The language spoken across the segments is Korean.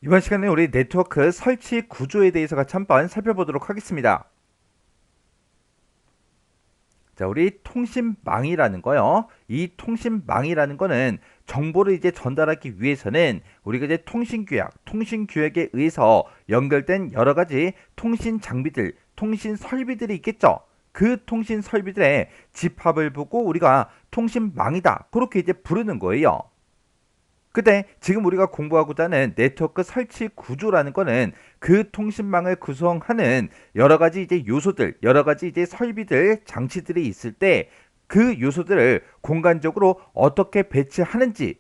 이번 시간에 우리 네트워크 설치 구조에 대해서 같이 한번 살펴보도록 하겠습니다. 자, 우리 통신망이라는 거요. 이 통신망이라는 거는 정보를 이제 전달하기 위해서는 우리가 이제 통신규약에 의해서 연결된 여러 가지 통신 장비들, 통신 설비들이 있겠죠. 그 통신 설비들의 집합을 보고 우리가 통신망이다. 그렇게 이제 부르는 거예요. 근데 지금 우리가 공부하고자 하는 네트워크 설치 구조라는 거는 그 통신망을 구성하는 여러 가지 이제 요소들, 여러 가지 이제 설비들, 장치들이 있을 때 그 요소들을 공간적으로 어떻게 배치하는지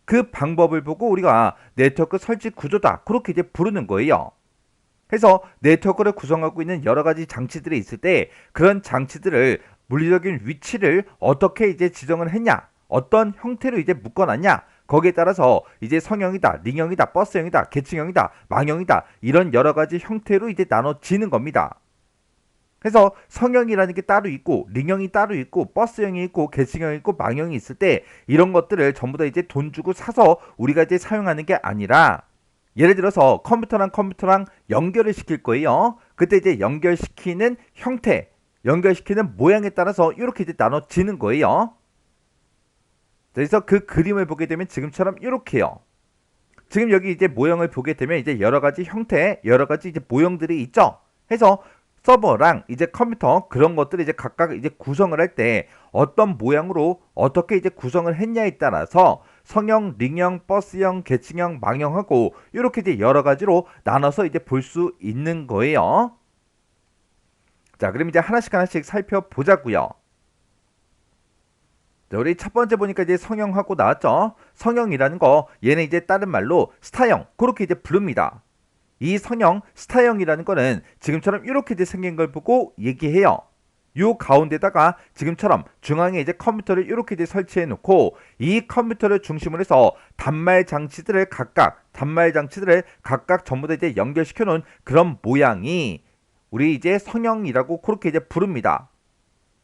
그 방법을 보고 우리가 네트워크 설치 구조다. 그렇게 이제 부르는 거예요. 그래서 네트워크를 구성하고 있는 여러 가지 장치들이 있을 때 그런 장치들을 물리적인 위치를 어떻게 이제 지정을 했냐, 어떤 형태로 이제 묶어놨냐, 거기에 따라서 이제 성형이다, 링형이다, 버스형이다, 계층형이다, 망형이다 이런 여러 가지 형태로 이제 나눠지는 겁니다. 그래서 성형이라는 게 따로 있고 링형이 따로 있고 버스형이 있고 계층형이 있고 망형이 있을 때 이런 것들을 전부 다 이제 돈 주고 사서 우리가 이제 사용하는 게 아니라 예를 들어서 컴퓨터랑 연결을 시킬 거예요. 그때 이제 연결시키는 형태, 연결시키는 모양에 따라서 이렇게 이제 나눠지는 거예요. 그래서 그 그림을 보게 되면 지금처럼 이렇게요. 지금 여기 이제 모형을 보게 되면 이제 여러 가지 형태, 여러 가지 이제 모형들이 있죠. 해서 서버랑 이제 컴퓨터 그런 것들을 이제 각각 이제 구성을 할 때 어떤 모양으로 어떻게 이제 구성을 했냐에 따라서 성형, 링형, 버스형, 계층형, 망형하고 이렇게 이제 여러 가지로 나눠서 이제 볼 수 있는 거예요. 자, 그럼 이제 하나씩 살펴보자고요. 자, 우리 첫 번째 보니까 이제 성형하고 나왔죠. 성형이라는 거 얘는 이제 다른 말로 스타형 그렇게 이제 부릅니다. 이 성형 스타형이라는 거는 지금처럼 이렇게 이제 생긴 걸 보고 얘기해요. 요 가운데다가 지금처럼 중앙에 이제 컴퓨터를 이렇게 이제 설치해 놓고 이 컴퓨터를 중심으로 해서 단말 장치들을 각각 전부 다 이제 연결시켜 놓은 그런 모양이 우리 이제 성형이라고 그렇게 이제 부릅니다.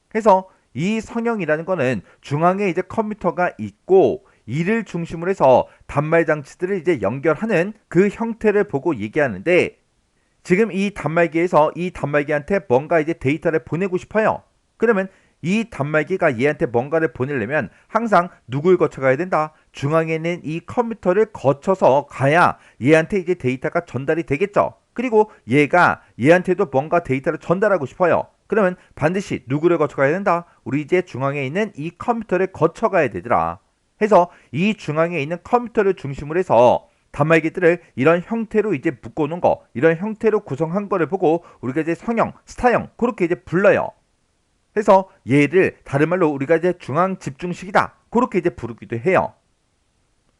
그래서 이 성형이라는 거는 중앙에 이제 컴퓨터가 있고 이를 중심으로 해서 단말 장치들을 이제 연결하는 그 형태를 보고 얘기하는데 지금 이 단말기에서 이 단말기한테 뭔가 이제 데이터를 보내고 싶어요. 그러면 이 단말기가 얘한테 뭔가를 보내려면 항상 누굴 거쳐 가야 된다. 중앙에 있는 이 컴퓨터를 거쳐서 가야 얘한테 이제 데이터가 전달이 되겠죠. 그리고 얘가 얘한테도 뭔가 데이터를 전달하고 싶어요. 그러면 반드시 누구를 거쳐 가야 된다. 우리 이제 중앙에 있는 이 컴퓨터를 거쳐 가야 되더라. 해서 이 중앙에 있는 컴퓨터를 중심으로 해서 단말기들을 이런 형태로 이제 묶어놓은 거, 이런 형태로 구성한 거를 보고 우리가 이제 성형, 스타형 그렇게 이제 불러요. 그래서 얘를 다른 말로 우리가 이제 중앙 집중식이다 그렇게 이제 부르기도 해요.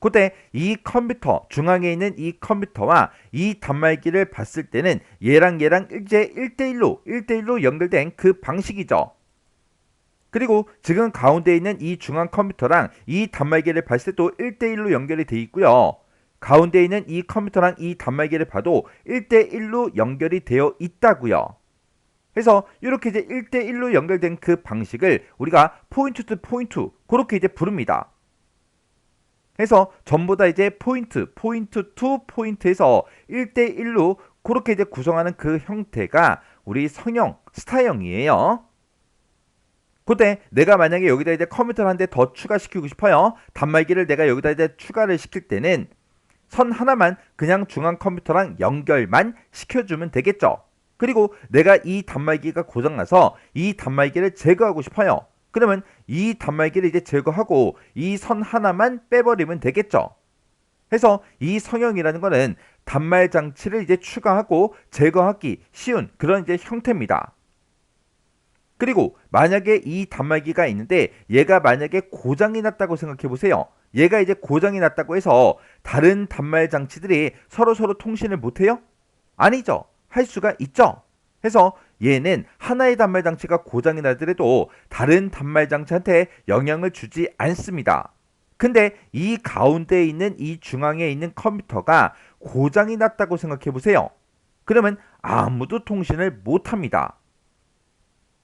그때 이 컴퓨터 중앙에 있는 이 컴퓨터와 이 단말기를 봤을 때는 얘랑 이제 1대1로 연결된 그 방식이죠. 그리고 지금 가운데 있는 이 중앙 컴퓨터랑 이 단말기를 봤을 때도 1대1로 연결이 돼 있고요. 가운데 있는 이 컴퓨터랑 이 단말기를 봐도 1대1로 연결이 되어 있다고요. 그래서 이렇게 이제 1대1로 연결된 그 방식을 우리가 포인트 투 포인트 그렇게 이제 부릅니다. 그래서 전부 다 이제 포인트 투 포인트에서 1대1로 그렇게 이제 구성하는 그 형태가 우리 성형, 스타형이에요. 그때 내가 만약에 여기다 이제 컴퓨터를 한 대 더 추가시키고 싶어요. 단말기를 내가 여기다 이제 추가를 시킬 때는 선 하나만 그냥 중앙 컴퓨터랑 연결만 시켜주면 되겠죠. 그리고 내가 이 단말기가 고장나서 이 단말기를 제거하고 싶어요. 그러면 이 단말기를 이제 제거하고 이 선 하나만 빼버리면 되겠죠. 해서 이 성형이라는 거는 단말 장치를 이제 추가하고 제거하기 쉬운 그런 이제 형태입니다. 그리고 만약에 이 단말기가 있는데 얘가 만약에 고장이 났다고 생각해 보세요. 얘가 이제 고장이 났다고 해서 다른 단말 장치들이 서로 통신을 못해요? 아니죠. 할 수가 있죠. 해서 얘는 하나의 단말 장치가 고장이 나더라도 다른 단말 장치한테 영향을 주지 않습니다. 근데 이 가운데에 있는 이 중앙에 있는 컴퓨터가 고장이 났다고 생각해 보세요. 그러면 아무도 통신을 못합니다.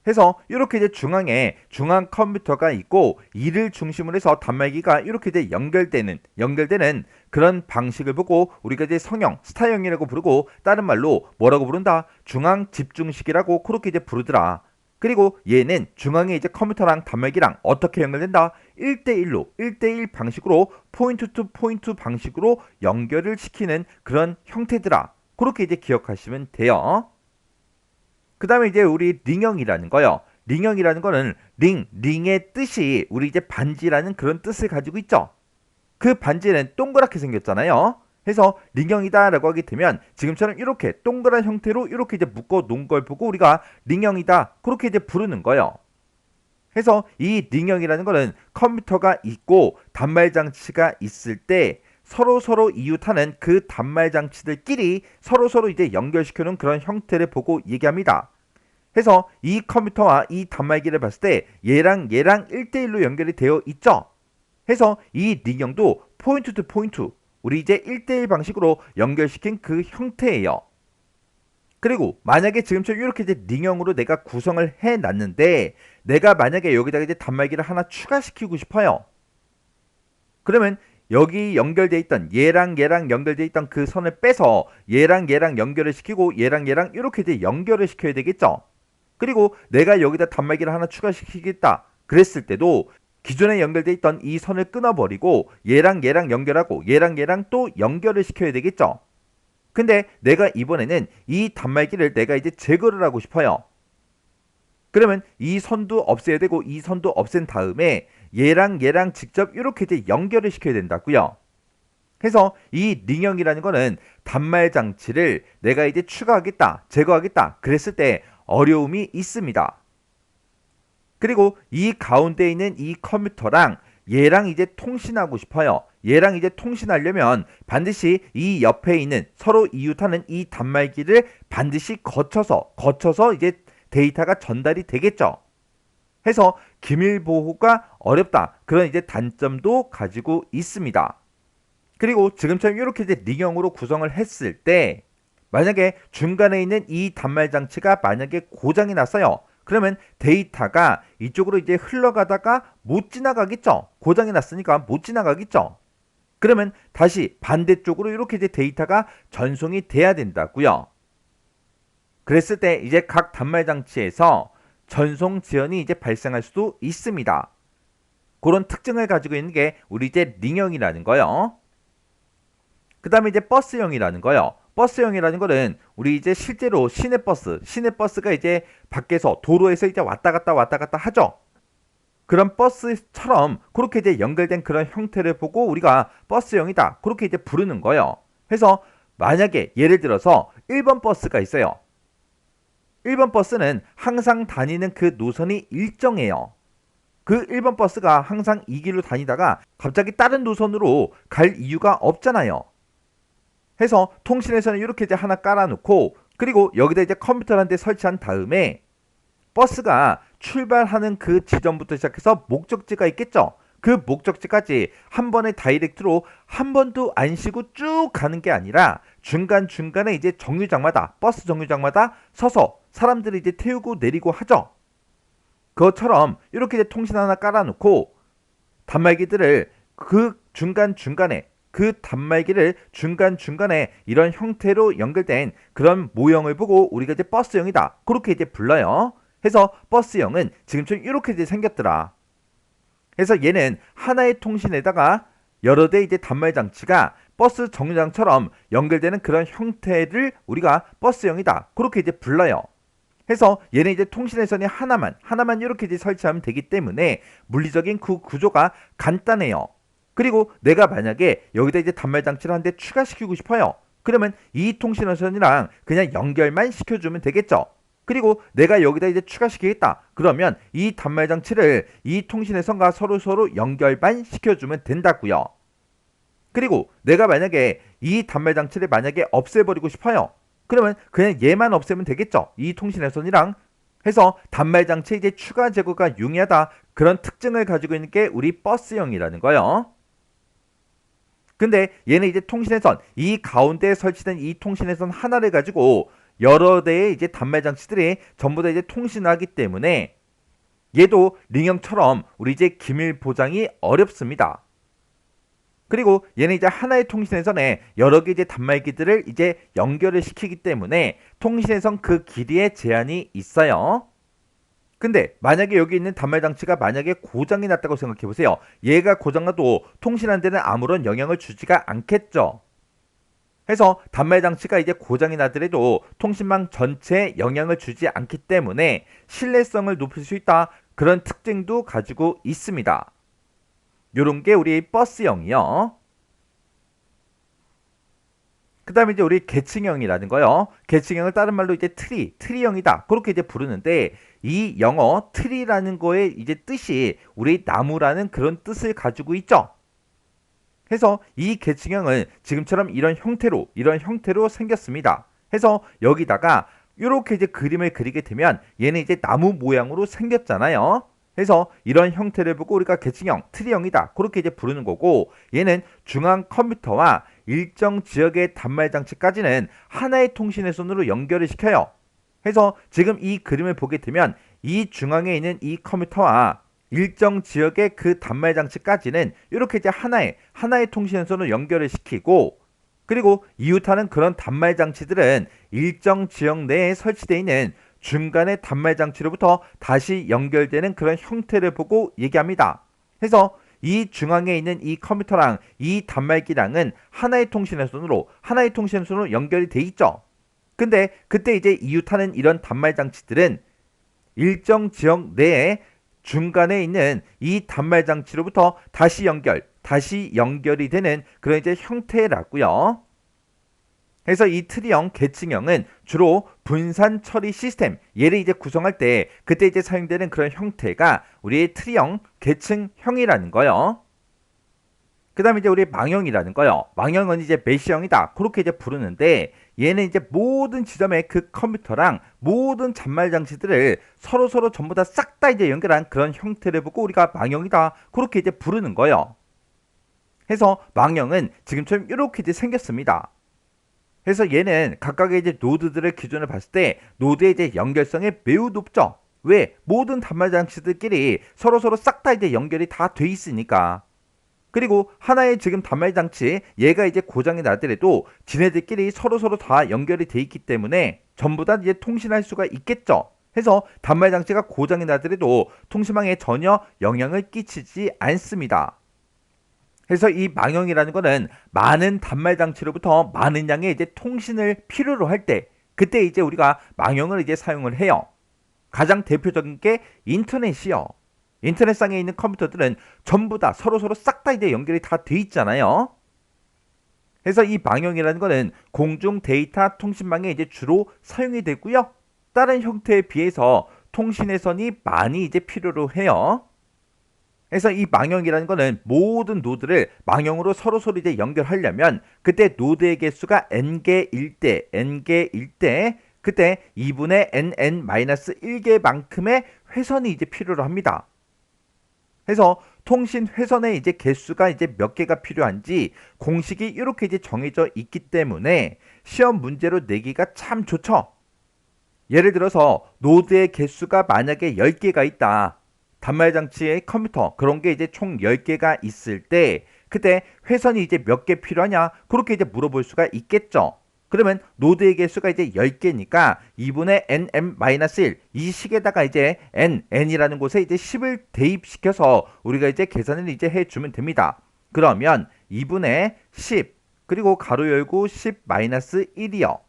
해서 이렇게 이제 중앙에 중앙 컴퓨터가 있고 이를 중심으로 해서 단말기가 이렇게 이제 연결되는 그런 방식을 보고 우리가 이제 성형, 스타형이라고 부르고 다른 말로 뭐라고 부른다? 중앙 집중식이라고 그렇게 이제 부르더라. 그리고 얘는 중앙에 이제 컴퓨터랑 단말기랑 어떻게 연결된다? 1대1 방식으로 포인트 투 포인트 방식으로 연결을 시키는 그런 형태더라. 그렇게 이제 기억하시면 돼요. 그 다음에 이제 우리 링형이라는 거요. 링형이라는 거는 링의 뜻이 우리 이제 반지라는 그런 뜻을 가지고 있죠. 그 반지는 동그랗게 생겼잖아요. 해서 링형이다 라고 하게 되면 지금처럼 이렇게 동그란 형태로 이렇게 이제 묶어 놓은 걸 보고 우리가 링형이다 그렇게 이제 부르는 거예요. 해서 이 링형이라는 거는 컴퓨터가 있고 단말 장치가 있을 때 서로 이웃하는 그 단말 장치들끼리 서로 이제 연결시켜 놓은 그런 형태를 보고 얘기합니다. 해서 이 컴퓨터와 이 단말기를 봤을 때 얘랑 1대1로 연결이 되어 있죠. 해서 이 링형도 포인트 투 포인트 우리 이제 1대1 방식으로 연결시킨 그 형태예요. 그리고 만약에 지금처럼 이렇게 이제 링형으로 내가 구성을 해놨는데 내가 만약에 여기다가 이제 단말기를 하나 추가시키고 싶어요. 그러면 여기 연결돼 있던 얘랑 연결돼 있던 그 선을 빼서 얘랑 연결을 시키고 얘랑 이렇게 이제 연결을 시켜야 되겠죠. 그리고 내가 여기다 단말기를 하나 추가시키겠다 그랬을 때도 기존에 연결돼 있던 이 선을 끊어버리고 얘랑 연결하고 얘랑 또 연결을 시켜야 되겠죠. 근데 내가 이번에는 이 단말기를 내가 이제 제거를 하고 싶어요. 그러면 이 선도 없애야 되고 이 선도 없앤 다음에 얘랑 직접 이렇게 이제 연결을 시켜야 된다고요. 해서 이 링형이라는 거는 단말 장치를 내가 이제 추가하겠다, 제거하겠다 그랬을 때 어려움이 있습니다. 그리고 이 가운데 있는 이 컴퓨터랑 얘랑 이제 통신하고 싶어요. 얘랑 이제 통신하려면 반드시 이 옆에 있는 서로 이웃하는 이 단말기를 반드시 거쳐서 이제 데이터가 전달이 되겠죠. 해서 기밀 보호가 어렵다. 그런 이제 단점도 가지고 있습니다. 그리고 지금처럼 이렇게 이제 링형으로 구성을 했을 때 만약에 중간에 있는 이 단말 장치가 만약에 고장이 났어요. 그러면 데이터가 이쪽으로 이제 흘러가다가 못 지나가겠죠. 고장이 났으니까 못 지나가겠죠. 그러면 다시 반대쪽으로 이렇게 이제 데이터가 전송이 돼야 된다고요. 그랬을 때 이제 각 단말 장치에서 전송 지연이 이제 발생할 수도 있습니다. 그런 특징을 가지고 있는 게 우리 이제 링형이라는 거요. 그 다음에 이제 버스형이라는 거요. 버스형이라는 거는 우리 이제 실제로 시내버스가 이제 밖에서 도로에서 이제 왔다 갔다 하죠. 그런 버스처럼 그렇게 이제 연결된 그런 형태를 보고 우리가 버스형이다 그렇게 이제 부르는 거예요. 그래서 만약에 예를 들어서 1번 버스가 있어요. 1번 버스는 항상 다니는 그 노선이 일정해요. 그 1번 버스가 항상 이 길로 다니다가 갑자기 다른 노선으로 갈 이유가 없잖아요. 해서 통신에서는 이렇게 이제 하나 깔아놓고 그리고 여기다 이제 컴퓨터를 한 대 설치한 다음에 버스가 출발하는 그 지점부터 시작해서 목적지가 있겠죠. 그 목적지까지 한 번에 다이렉트로 한 번도 안 쉬고 쭉 가는 게 아니라 중간중간에 이제 정류장마다 버스 정류장마다 서서 사람들이 이제 태우고 내리고 하죠. 그것처럼 이렇게 이제 통신 하나 깔아놓고 단말기들을 그 중간중간에 이런 형태로 연결된 그런 모형을 보고 우리가 이제 버스형이다 그렇게 이제 불러요. 해서 버스형은 지금처럼 이렇게 이제 생겼더라. 해서 얘는 하나의 통신에다가 여러 대 이제 단말 장치가 버스 정류장처럼 연결되는 그런 형태를 우리가 버스형이다 그렇게 이제 불러요. 해서 얘는 이제 통신회선이 하나만 이렇게 이제 설치하면 되기 때문에 물리적인 그 구조가 간단해요. 그리고 내가 만약에 여기다 이제 단말 장치를 한 대 추가시키고 싶어요. 그러면 이 통신회선이랑 그냥 연결만 시켜주면 되겠죠. 그리고 내가 여기다 이제 추가시키겠다. 그러면 이 단말 장치를 이 통신회선과 서로 연결만 시켜주면 된다고요. 그리고 내가 만약에 이 단말 장치를 만약에 없애버리고 싶어요. 그러면 그냥 얘만 없애면 되겠죠. 이 통신회선이랑 해서 단말 장치에 이제 추가 제거가 용이하다. 그런 특징을 가지고 있는 게 우리 버스형이라는 거예요. 근데 얘는 이제 통신회선 이 가운데에 설치된 이 통신회선 하나를 가지고 여러 대의 이제 단말 장치들이 전부 다 이제 통신하기 때문에 얘도 링형처럼 우리 이제 기밀 보장이 어렵습니다. 그리고 얘는 이제 하나의 통신회선에 여러 개 이제 단말기들을 이제 연결을 시키기 때문에 통신회선 그 길이에 제한이 있어요. 근데 만약에 여기 있는 단말 장치가 만약에 고장이 났다고 생각해 보세요. 얘가 고장나도 통신하는 데는 아무런 영향을 주지가 않겠죠. 해서 단말 장치가 이제 고장이 나더라도 통신망 전체에 영향을 주지 않기 때문에 신뢰성을 높일 수 있다. 그런 특징도 가지고 있습니다. 요런 게 우리 버스형이요. 그 다음에 이제 우리 계층형이라는 거요. 계층형을 다른 말로 이제 트리형이다. 그렇게 이제 부르는데 이 영어 트리라는 거의 이제 뜻이 우리 나무라는 그런 뜻을 가지고 있죠. 해서 이 계층형은 지금처럼 이런 형태로 생겼습니다. 해서 여기다가 이렇게 이제 그림을 그리게 되면 얘는 이제 나무 모양으로 생겼잖아요. 해서 이런 형태를 보고 우리가 계층형, 트리형이다. 그렇게 이제 부르는 거고 얘는 중앙 컴퓨터와 일정 지역의 단말 장치까지는 하나의 통신회선으로 연결을 시켜요. 해서 지금 이 그림을 보게 되면 이 중앙에 있는 이 컴퓨터와 일정 지역의 그 단말 장치까지는 이렇게 이제 하나의 통신선으로 연결을 시키고 그리고 이웃하는 그런 단말 장치들은 일정 지역 내에 설치되어 있는 중간의 단말 장치로부터 다시 연결되는 그런 형태를 보고 얘기합니다. 해서 이 중앙에 있는 이 컴퓨터랑 이 단말기랑은 하나의 통신선으로 연결이 돼 있죠. 근데 그때 이제 이웃하는 이런 단말 장치들은 일정 지역 내에 중간에 있는 이 단말 장치로부터 다시 연결이 되는 그런 이제 형태라고요. 그래서 이 트리형, 계층형은 주로 분산 처리 시스템 얘를 이제 구성할 때 그때 이제 사용되는 그런 형태가 우리 트리형, 계층형이라는 거요. 그 다음에 이제 우리 망형이라는 거요. 망형은 이제 메시형이다. 그렇게 이제 부르는데 얘는 이제 모든 지점의 그 컴퓨터랑 모든 잔말 장치들을 서로 전부 다 싹 다 이제 연결한 그런 형태를 보고 우리가 망형이다. 그렇게 이제 부르는 거예요. 해서 망형은 지금처럼 이렇게 이제 생겼습니다. 그래서 얘는 각각의 이제 노드들의 기준을 봤을 때 노드의 이제 연결성이 매우 높죠. 왜? 모든 단말 장치들끼리 서로 싹 다 이제 연결이 다 돼 있으니까. 그리고 하나의 지금 단말 장치 얘가 이제 고장이 나더라도 지네들끼리 서로 다 연결이 돼 있기 때문에 전부 다 이제 통신할 수가 있겠죠. 해서 단말 장치가 고장이 나더라도 통신망에 전혀 영향을 끼치지 않습니다. 그래서 이 망형이라는 거는 많은 단말 장치로부터 많은 양의 이제 통신을 필요로 할 때 그때 이제 우리가 망형을 이제 사용을 해요. 가장 대표적인 게 인터넷이요. 인터넷상에 있는 컴퓨터들은 전부 다 서로 싹 다 이제 연결이 다 돼 있잖아요. 그래서 이 망형이라는 거는 공중 데이터 통신망에 이제 주로 사용이 되고요. 다른 형태에 비해서 통신회선이 많이 이제 필요로 해요. 그래서 이 망형이라는 거는 모든 노드를 망형으로 서로 이제 연결하려면 그때 노드의 개수가 n개일 때 그때 2분의 nn-1개만큼의 회선이 이제 필요로 합니다. 해서 통신 회선의 이제 개수가 이제 몇 개가 필요한지 공식이 이렇게 이제 정해져 있기 때문에 시험 문제로 내기가 참 좋죠. 예를 들어서 노드의 개수가 만약에 10개가 있다. 단말 장치의 컴퓨터 그런 게 이제 총 10개가 있을 때 그때 회선이 이제 몇 개 필요하냐 그렇게 이제 물어볼 수가 있겠죠. 그러면 노드의 개수가 이제 10개니까 2분의 nm-1 이 식에다가 이제 n이라는 곳에 이제 10을 대입시켜서 우리가 이제 계산을 이제 해주면 됩니다. 그러면 2분의 10 그리고 가로 열고 10-1이요.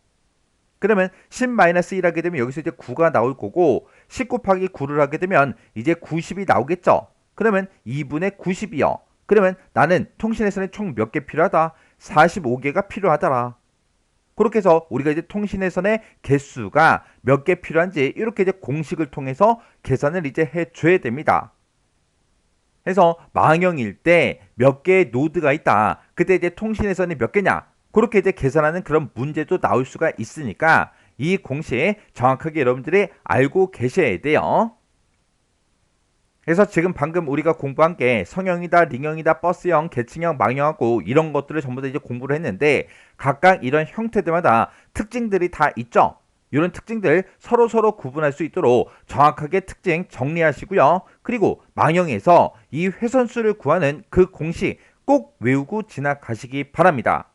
그러면 10-1 하게 되면 여기서 이제 9가 나올 거고 10 곱하기 9를 하게 되면 이제 90이 나오겠죠. 그러면 2분의 90이요. 그러면 나는 통신회선에 총 몇 개 필요하다? 45개가 필요하더라. 그렇게 해서 우리가 이제 통신회선의 개수가 몇 개 필요한지 이렇게 이제 공식을 통해서 계산을 이제 해줘야 됩니다. 그래서 망형일 때 몇 개의 노드가 있다. 그때 이제 통신회선이 몇 개냐? 그렇게 이제 계산하는 그런 문제도 나올 수가 있으니까 이 공식 정확하게 여러분들이 알고 계셔야 돼요. 그래서 지금 방금 우리가 공부한 게 성형이다, 링형이다, 버스형, 계층형, 망형하고 이런 것들을 전부 다 이제 공부를 했는데 각각 이런 형태들마다 특징들이 다 있죠. 이런 특징들 서로 구분할 수 있도록 정확하게 특징 정리하시고요. 그리고 망형에서 이 회선수를 구하는 그 공식 꼭 외우고 지나가시기 바랍니다.